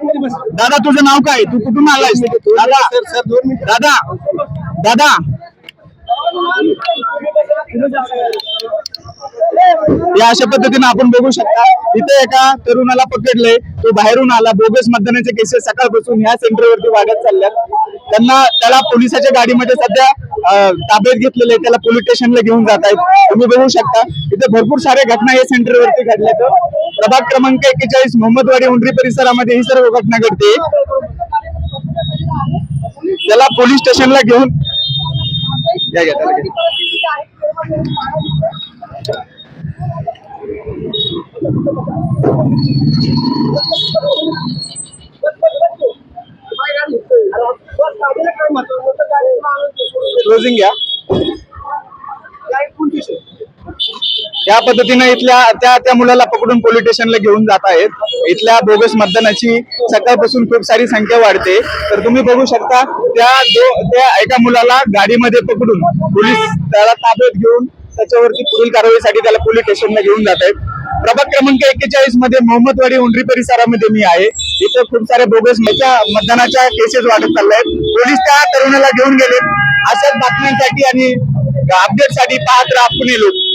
दादा तुझं नाव काय, तू कुठून आलायस? दादा दादा दादा या अशा पद्धतीने आपण बघू शकता इथे एका तरुणाला पकडले, तो बाहेरून आला. बोगस मतदानाचे केसेस सकाळपासून ह्या सेंटरवरती वाढत चालल्यात. त्याला पोलिसाच्या गाडीमध्ये सध्या ताब्यात घेतलेले, त्याला पोलीस स्टेशनला घेऊन जात आहेत. तुम्ही बघू शकता इथे भरपूर साऱ्या घटना या सेंटरवरती घडल्यात. प्रभाग क्रमांक 41 मोहम्मदवाडी उंडरी परिसरामध्ये ही सर्व घटना घडते. त्याला पोलीस स्टेशनला घेऊन क्लोजिंग घ्या. या पद्धतीने इथल्या त्या मुलाला पकडून पोलीस स्टेशनला घेऊन जात आहेत. इथल्या बोगस मतदानाची सकाळपासून खूप सारी संख्या वाढते. तर तुम्ही बघू शकता त्या एका मुलाला गाडीमध्ये पकडून पोलीस त्याला ताब्यात घेऊन त्याच्यावरती पुढील कारवाईसाठी त्याला पोलीस स्टेशनला घेऊन जात आहेत. प्रभाग क्रमांक 41 मध्ये मोहम्मदवाडी उंडरी परिसरामध्ये मी आहे. इथे खूप सारे बोगस मतदानाच्या केसेस वाढत चालल्या आहेत. पोलीस त्या तरुणाला घेऊन गेले. अशाच बातम्यांसाठी आणि अपडेटसाठी पाहत राहा पुणे लोक.